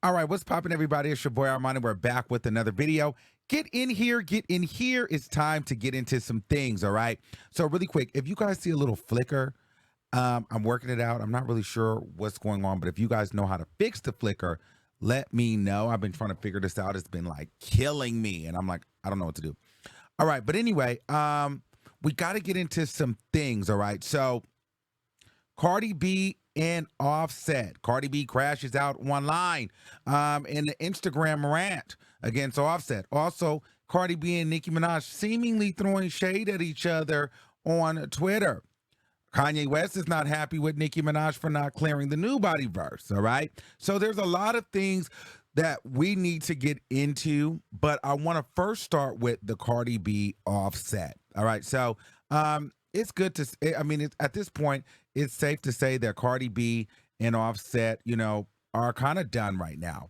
All right, what's poppin', everybody? It's your boy Armon, and we're back with another video. Get in here, get in here. It's time to get into some things, all right? So really quick, if you guys see a little flicker, I'm working it out. I'm not really sure what's going on, but if you guys know how to fix the flicker, let me know. I've been trying to figure this out. It's been like killing me, and I'm like, I don't know what to do. All right, but anyway, we got to get into some things, all right? So Cardi B and Offset. Cardi B crashes out online in the Instagram rant against Offset. Also, Cardi B and Nicki Minaj seemingly throwing shade at each other on Twitter. Kanye West is not happy with Nicki Minaj for not clearing the new body verse, all right? So there's a lot of things that we need to get into, but I want to first start with the Cardi B Offset, all right? So it's good to, I mean, at this point, it's safe to say that Cardi B and Offset, are kind of done right now.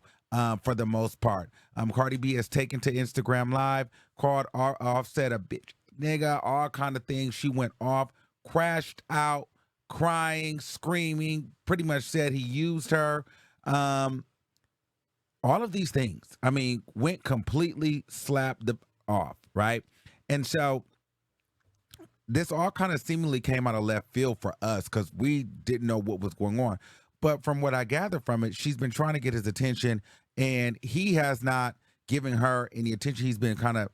For the most part, Cardi B has taken to Instagram Live, called Offset a bitch, nigga, all kind of things. She went off, crashed out, crying, screaming, pretty much said he used her. All of these things, I mean, went completely slapped off, right? And so this all kind of seemingly came out of left field for us because we didn't know what was going on. But from what I gather from it, she's been trying to get his attention, and he has not given her any attention. He's been kind of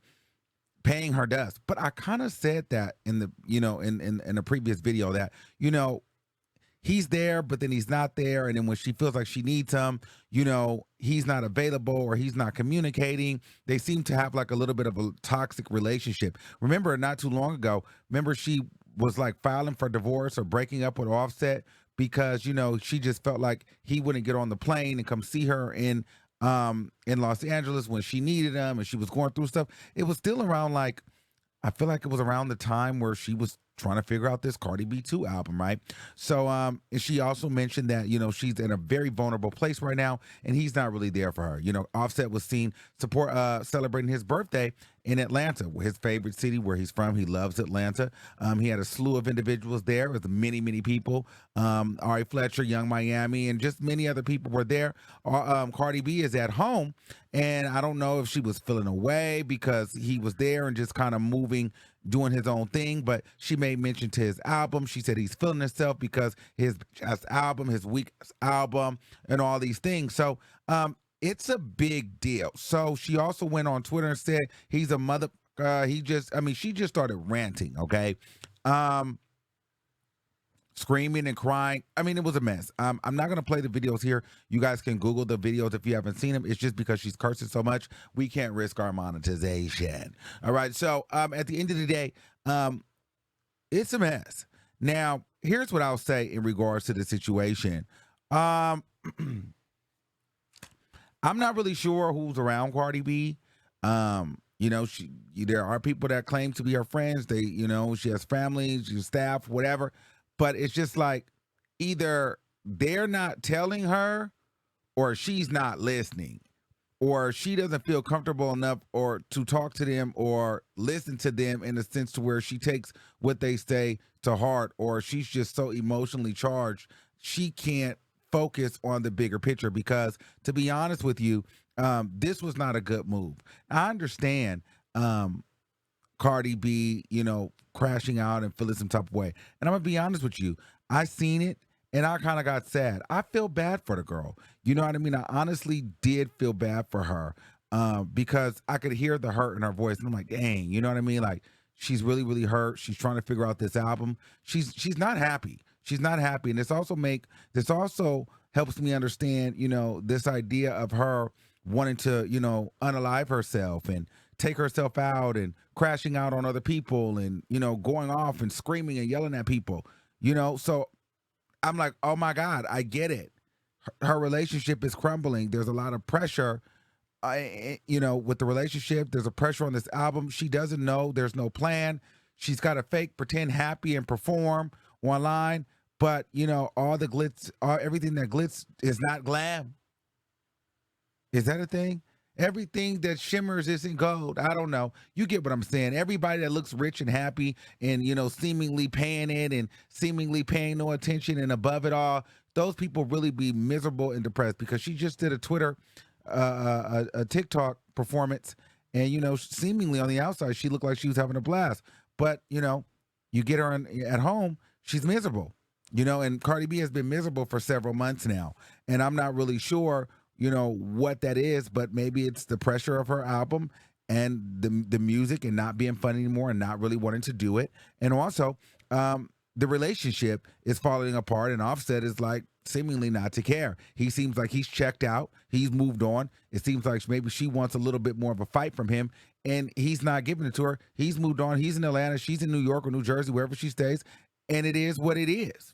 paying her dust. But I kind of said that in the, in a previous video that, he's there, but then he's not there. And then when she feels like she needs him, he's not available or he's not communicating. They seem to have like a little bit of a toxic relationship. Remember, not too long ago, she was like filing for divorce or breaking up with Offset because, she just felt like he wouldn't get on the plane and come see her in Los Angeles when she needed him and she was going through stuff. It was still around like, I feel like it was around the time where she was trying to figure out this Cardi B 2 album, right? So and she also mentioned that, she's in a very vulnerable place right now and he's not really there for her. Offset was seen celebrating his birthday in Atlanta, his favorite city where he's from. He loves Atlanta. He had a slew of individuals there with many, many people. Ari Fletcher, Young Miami, and just many other people were there. Cardi B is at home, and I don't know if she was feeling away because he was there and just kind of moving, doing his own thing, but she made mention to his album. She said he's feeling himself because his album, his weak album, and all these things. So it's a big deal. So she also went on Twitter and said he's a mother. She just started ranting, okay? Screaming and crying. I mean, it was a mess. I'm not going to play the videos here. You guys can Google the videos if you haven't seen them. It's just because she's cursing so much, we can't risk our monetization. All right. So at the end of the day, it's a mess. Now, here's what I'll say in regards to the situation. I'm not really sure who's around Cardi B. There are people that claim to be her friends. She has family, she has staff, whatever. But it's just like either they're not telling her or she's not listening or she doesn't feel comfortable enough or to talk to them or listen to them in a sense to where she takes what they say to heart, or she's just so emotionally charged she can't focus on the bigger picture. Because to be honest with you, this was not a good move. I understand Cardi B, crashing out and feeling some type of way. And I'm gonna be honest with you, I seen it and I kind of got sad. I feel bad for the girl. You know what I mean? I honestly did feel bad for her because I could hear the hurt in her voice. And I'm like, dang, you know what I mean? Like she's really, really hurt. She's trying to figure out this album. She's not happy. She's not happy. And this also helps me understand, this idea of her wanting to, unalive herself and take herself out and crashing out on other people and, going off and screaming and yelling at people, So I'm like, oh my God, I get it. Her relationship is crumbling. There's a lot of pressure, with the relationship. There's a pressure on this album. She doesn't know. There's no plan. She's got to fake, pretend happy and perform online. But, all the glitz, everything that glitz is not glam. Is that a thing? Everything that shimmers isn't gold. I don't know. You get what I'm saying. Everybody that looks rich and happy and, seemingly paying it and seemingly paying no attention and above it all, those people really be miserable and depressed because she just did a Twitter, a TikTok performance, and seemingly on the outside she looked like she was having a blast, but you get her at home, she's miserable. And Cardi B has been miserable for several months now, and I'm not really sure what that is, but maybe it's the pressure of her album and the music and not being fun anymore and not really wanting to do it. And also, the relationship is falling apart, and Offset is like seemingly not to care. He seems like he's checked out. He's moved on. It seems like maybe she wants a little bit more of a fight from him, and he's not giving it to her. He's moved on. He's in Atlanta. She's in New York or New Jersey, wherever she stays, and it is what it is.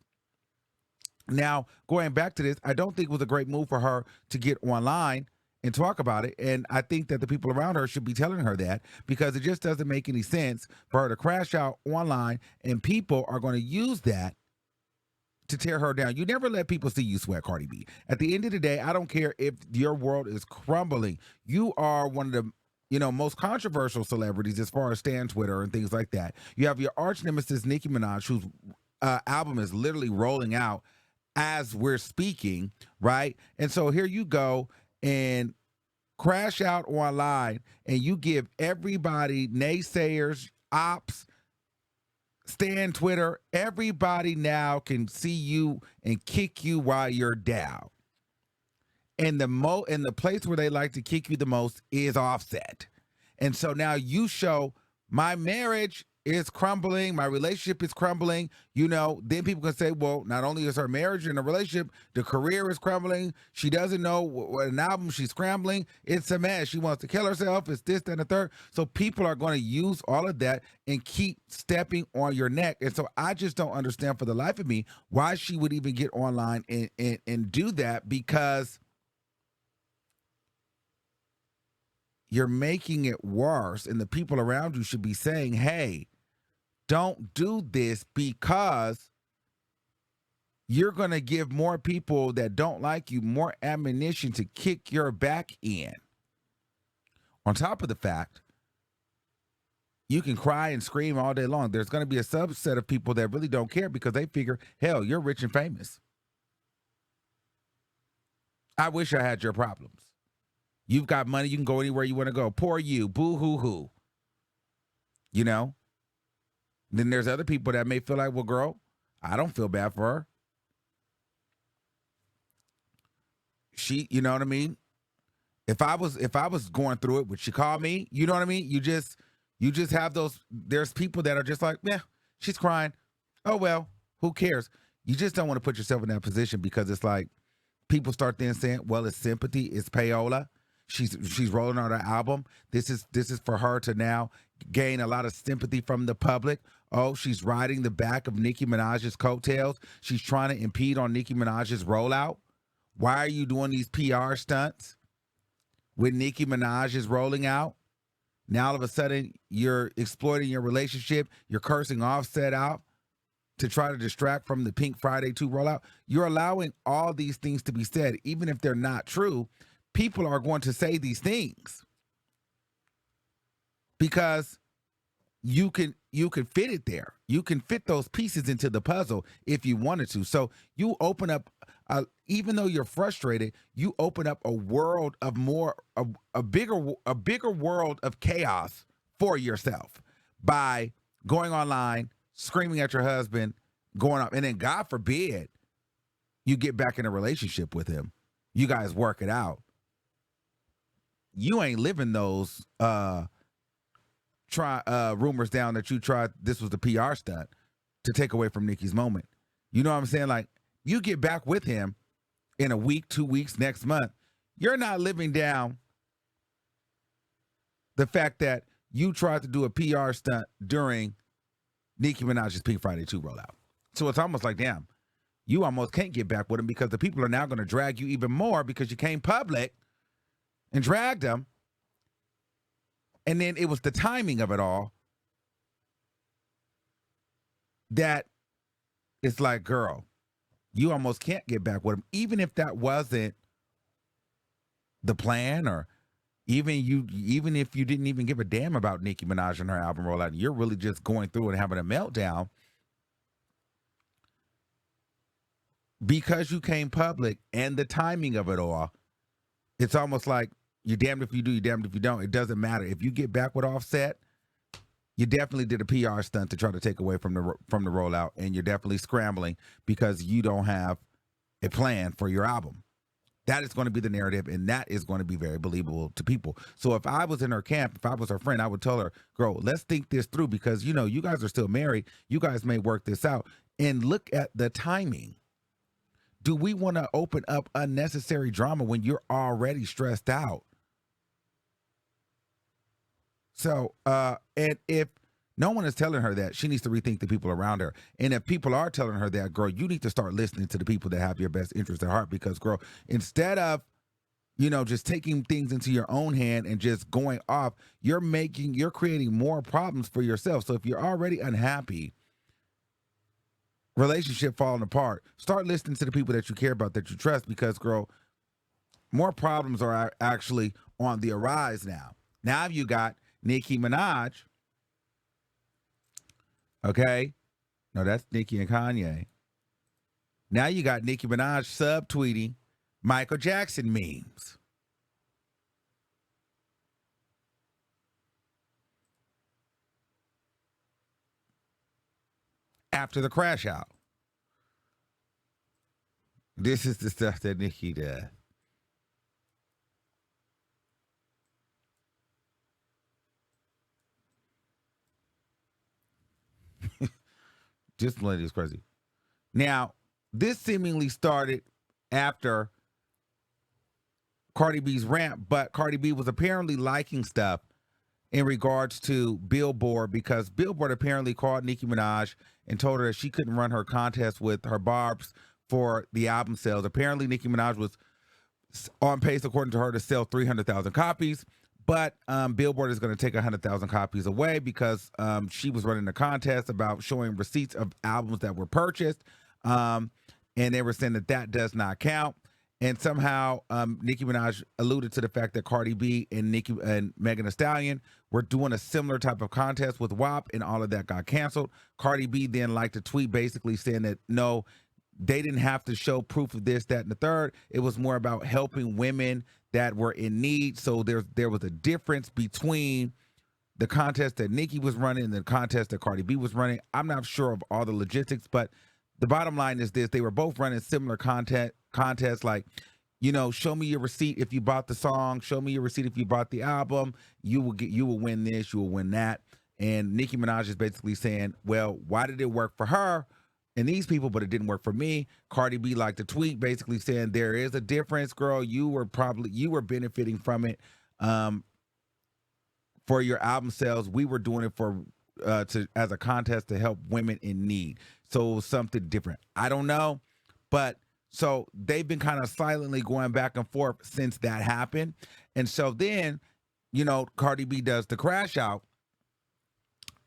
Now, going back to this, I don't think it was a great move for her to get online and talk about it. And I think that the people around her should be telling her that, because it just doesn't make any sense for her to crash out online, and people are going to use that to tear her down. You never let people see you sweat, Cardi B. At the end of the day, I don't care if your world is crumbling. You are one of the most controversial celebrities as far as Stan Twitter and things like that. You have your arch nemesis, Nicki Minaj, whose album is literally rolling out as we're speaking, right? And so here you go and crash out online, and you give everybody, naysayers, ops, Stan Twitter, everybody now can see you and kick you while you're down. And the place where they like to kick you the most is Offset. And so now you show my marriage is crumbling, my relationship is crumbling, then people can say, well, not only is her marriage and a relationship, the career is crumbling. She doesn't know what an album, she's scrambling. It's a mess. She wants to kill herself. It's this, that, and the third. So people are going to use all of that and keep stepping on your neck. And so I just don't understand for the life of me why she would even get online and do that, because you're making it worse, and the people around you should be saying, hey, don't do this, because you're going to give more people that don't like you more ammunition to kick your back in. On top of the fact, you can cry and scream all day long. There's going to be a subset of people that really don't care because they figure, hell, you're rich and famous. I wish I had your problems. You've got money. You can go anywhere you want to go. Poor you. Boo hoo hoo. Then there's other people that may feel like, well, girl, I don't feel bad for her. She, you know what I mean? If I was going through it, would she call me? You know what I mean? You just have those, there's people that are just like, yeah, she's crying. Oh, well, who cares? You just don't want to put yourself in that position, because it's like people start then saying, well, it's sympathy, it's payola. She's rolling on her album. This is for her to now gain a lot of sympathy from the public. Oh, she's riding the back of Nicki Minaj's coattails. She's trying to impede on Nicki Minaj's rollout. Why are you doing these PR stunts when Nicki Minaj is rolling out? Now all of a sudden you're exploiting your relationship. You're cursing Offset out to try to distract from the Pink Friday 2 rollout. You're allowing all these things to be said, even if they're not true. People are going to say these things because you can fit it there. You can fit those pieces into the puzzle if you wanted to. So you open up, even though you're frustrated, you open up a world of a bigger world of chaos for yourself by going online, screaming at your husband, going up, and then God forbid you get back in a relationship with him. You guys work it out. You ain't living those rumors down that you tried. This was the PR stunt to take away from Nicki's moment. You know what I'm saying? Like, you get back with him in a week, 2 weeks, next month. You're not living down the fact that you tried to do a PR stunt during Nicki Minaj's Pink Friday 2 rollout. So it's almost like, damn, you almost can't get back with him because the people are now going to drag you even more because you came public and dragged them. And then it was the timing of it all that it's like, girl, you almost can't get back with him, even if that wasn't the plan, or even if you didn't even give a damn about Nicki Minaj and her album rollout. You're really just going through and having a meltdown because you came public and the timing of it all, it's almost like you're damned if you do, you're damned if you don't. It doesn't matter. If you get back with Offset, you definitely did a PR stunt to try to take away from the rollout, and you're definitely scrambling because you don't have a plan for your album. That is going to be the narrative, and that is going to be very believable to people. So if I was in her camp, if I was her friend, I would tell her, girl, let's think this through because, you guys are still married. You guys may work this out. And look at the timing. Do we want to open up unnecessary drama when you're already stressed out? So, and if no one is telling her that, she needs to rethink the people around her. And if people are telling her that, girl, you need to start listening to the people that have your best interest at heart because, girl, instead of, just taking things into your own hand and just going off, you're creating more problems for yourself. So if you're already unhappy, relationship falling apart, start listening to the people that you care about, that you trust because, girl, more problems are actually on the arise now. Now you got Nicki Minaj. Okay. No, that's Nicki and Kanye. Now you got Nicki Minaj subtweeting Michael Jackson memes. After the crash out. This is the stuff that Nicki does. Just lady is crazy. Now, this seemingly started after Cardi B's rant, but Cardi B was apparently liking stuff in regards to Billboard because Billboard apparently called Nicki Minaj and told her that she couldn't run her contest with her barbs for the album sales. Apparently, Nicki Minaj was on pace, according to her, to sell 300,000 copies. But Billboard is going to take 100,000 copies away because she was running a contest about showing receipts of albums that were purchased. And they were saying that does not count. And somehow Nicki Minaj alluded to the fact that Cardi B and Megan Thee Stallion were doing a similar type of contest with WAP, and all of that got canceled. Cardi B then liked a tweet basically saying that no, they didn't have to show proof of this, that, and the third. It was more about helping women that were in need. So there was a difference between the contest that Nicki was running and the contest that Cardi B was running. I'm not sure of all the logistics, but the bottom line is this: they were both running similar contests, like, show me your receipt if you bought the song, show me your receipt if you bought the album. You will win this, you will win that. And Nicki Minaj is basically saying, well, why did it work for her and these people, but it didn't work for me? Cardi B liked a tweet basically saying there is a difference, girl. You were benefiting from it for your album sales. We were doing it for as a contest to help women in need. So it was something different. I don't know, but so they've been kind of silently going back and forth since that happened. And so then, Cardi B does the crash out,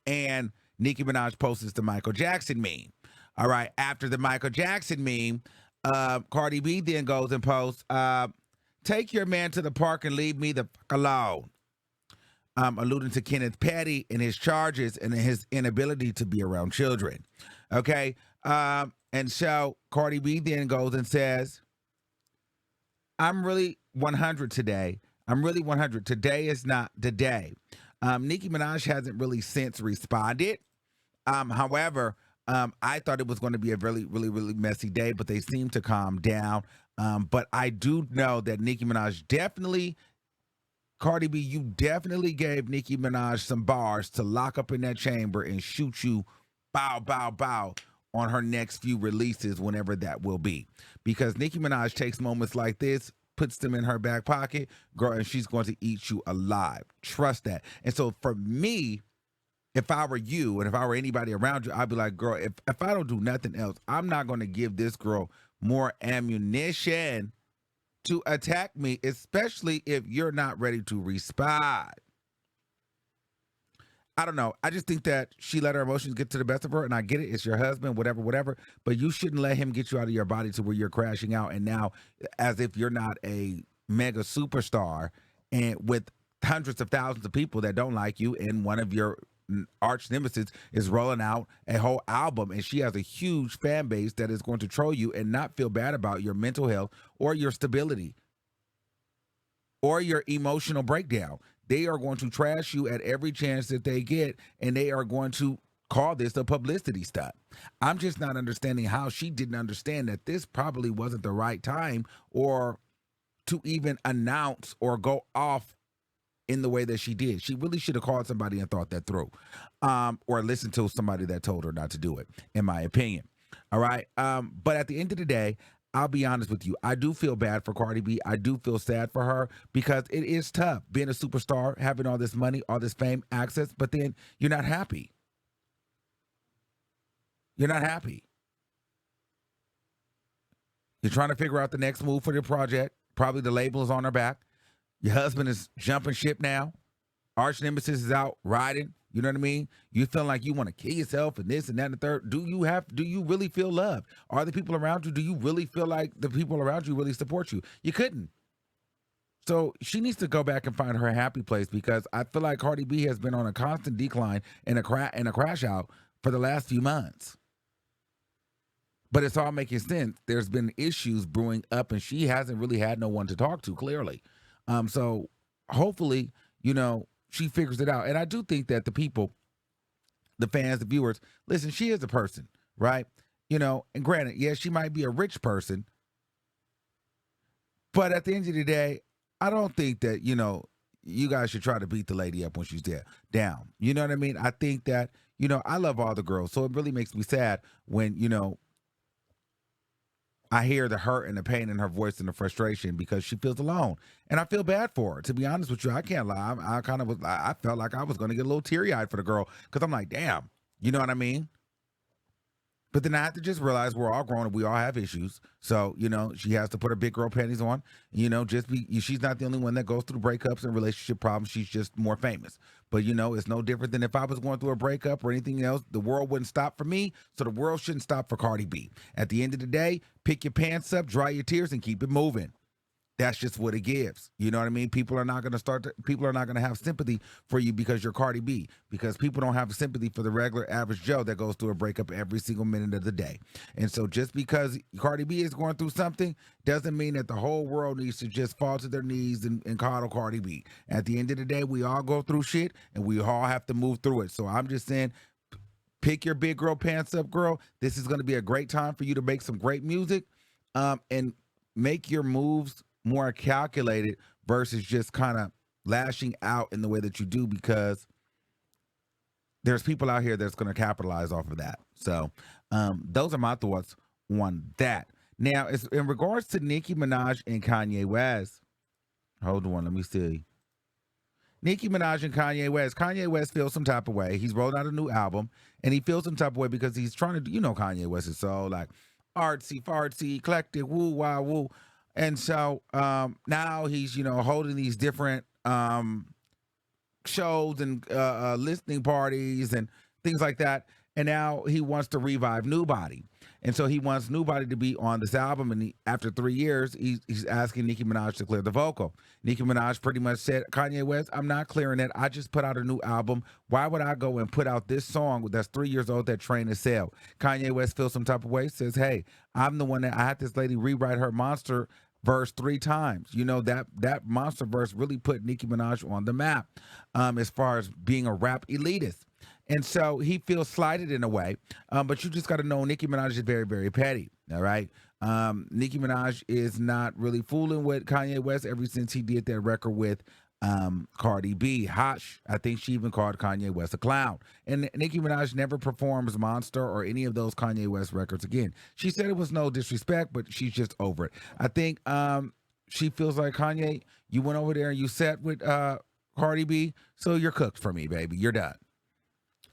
and Nicki Minaj posts the Michael Jackson meme. All right, after the Michael Jackson meme, Cardi B then goes and posts, take your man to the park and leave me the fuck alone. Alluding to Kenneth Petty and his charges and his inability to be around children. Okay, and so Cardi B then goes and says, I'm really 100 today. I'm really 100. Today is not the day. Nicki Minaj hasn't really since responded. However, I thought it was going to be a really, really, really messy day, but they seem to calm down. But I do know that Nicki Minaj definitely, Cardi B, you definitely gave Nicki Minaj some bars to lock up in that chamber and shoot you, bow, bow, bow, on her next few releases, whenever that will be. Because Nicki Minaj takes moments like this, puts them in her back pocket, girl, and she's going to eat you alive. Trust that. And so for me, if I were you and if I were anybody around you, I'd be like, girl, if I don't do nothing else, I'm not going to give this girl more ammunition to attack me, especially if you're not ready to respond. I don't know. I just think that she let her emotions get to the best of her, and I get it. It's your husband, whatever, whatever. But you shouldn't let him get you out of your body to where you're crashing out. And now, as if you're not a mega superstar and with hundreds of thousands of people that don't like you, and one of your arch nemesis is rolling out a whole album, and she has a huge fan base that is going to troll you and not feel bad about your mental health or your stability or your emotional breakdown. They are going to trash you at every chance that they get, and they are going to call this a publicity stunt. I'm just not understanding how she didn't understand that this probably wasn't the right time or to even announce or go off in the way that she did. She really should have called somebody and thought that through, or listened to somebody that told her not to do it, in my opinion. All right. But at the end of the day, I'll be honest with you. I do feel bad for Cardi B. I do feel sad for her because it is tough being a superstar, having all this money, all this fame, access, but then you're not happy. You're not happy. You're trying to figure out the next move for the project. Probably the label is on her back. Your husband is jumping ship now. Arch nemesis is out riding. You know what I mean? You feel like you want to kill yourself and this and that and the third. Do you really feel love? Are the people around you, do you really feel like the people around you really support you? You couldn't. So she needs to go back and find her happy place, because I feel like Cardi B has been on a constant decline and a crash out for the last few months. But it's all making sense. There's been issues brewing up, and she hasn't really had no one to talk to, clearly. So hopefully, she figures it out. And I do think that the people, the fans, the viewers, listen, she is a person, right? And granted, yes, she might be a rich person, but at the end of the day, I don't think that, you guys should try to beat the lady up when she's down. You know what I mean? I think that, I love all the girls, so it really makes me sad when, I hear the hurt and the pain in her voice and the frustration because she feels alone. And I feel bad for her. To be honest with you, I can't lie. I felt like I was going to get a little teary-eyed for the girl, because I'm like, damn, you know what I mean? But then I have to just realize we're all grown and we all have issues. So, she has to put her big girl panties on. She's not the only one that goes through breakups and relationship problems. She's just more famous. But, it's no different than if I was going through a breakup or anything else. The world wouldn't stop for me, so the world shouldn't stop for Cardi B. At the end of the day, pick your pants up, dry your tears, and keep it moving. That's just what it gives. You know what I mean? People are not going to have sympathy for you because you're Cardi B, because people don't have sympathy for the regular average Joe that goes through a breakup every single minute of the day. And so just because Cardi B is going through something doesn't mean that the whole world needs to just fall to their knees and coddle Cardi B. At the end of the day, we all go through shit and we all have to move through it. So I'm just saying, pick your big girl pants up, girl. This is going to be a great time for you to make some great music, and make your moves more calculated versus just kind of lashing out in the way that you do, because there's people out here that's going to capitalize off of that. So those are my thoughts on that. Now, in regards to Nicki Minaj and Kanye West, hold on, let me see. Nicki Minaj and Kanye West feels some type of way. He's rolled out a new album, and he feels some type of way because he's trying to, Kanye West is so like artsy, fartsy, eclectic, woo, wow, woo. And so now he's, holding these different shows and listening parties and things like that. And now he wants to revive Nobody. And so he wants Nobody to be on this album. And after 3 years, he's asking Nicki Minaj to clear the vocal. Nicki Minaj pretty much said, Kanye West, I'm not clearing it. I just put out a new album. Why would I go and put out this song that's 3 years old that trained to sell? Kanye West feels some type of way, says, hey, I'm the one that I had this lady rewrite her monster verse 3 times. That monster verse really put Nicki Minaj on the map as far as being a rap elitist. And so he feels slighted in a way. But you just got to know Nicki Minaj is very, very petty. All right. Nicki Minaj is not really fooling with Kanye West ever since he did that record with Cardi B. Hush. I think she even called Kanye West a clown. And Nicki Minaj never performs Monster or any of those Kanye West records again. She said it was no disrespect, but she's just over it. I think she feels like, Kanye, you went over there and you sat with Cardi B, so you're cooked for me, baby. You're done.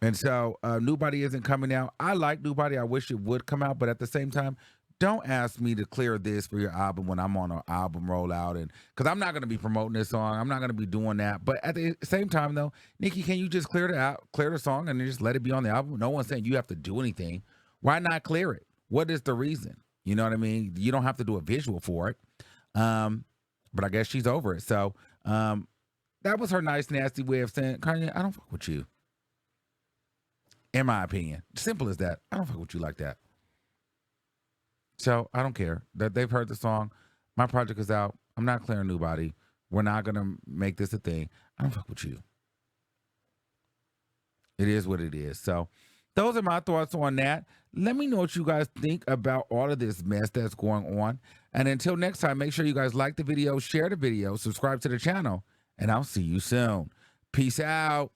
And so Nobody isn't coming out. I like Nobody. I wish it would come out, but at the same time, don't ask me to clear this for your album when I'm on an album rollout, and because I'm not going to be promoting this song. I'm not going to be doing that. But at the same time, though, Nicki, can you just clear the song and just let it be on the album? No one's saying you have to do anything. Why not clear it? What is the reason? You know what I mean? You don't have to do a visual for it. But I guess she's over it. So that was her nice, nasty way of saying, Kanye, I don't fuck with you. in my opinion. Simple as that. I don't fuck with you like that. So I don't care that they've heard the song. My project is out. I'm not clearing nobody. We're not going to make this a thing. I don't fuck with you. It is what it is. So those are my thoughts on that. Let me know what you guys think about all of this mess that's going on. And until next time, make sure you guys like the video, share the video, subscribe to the channel, and I'll see you soon. Peace out.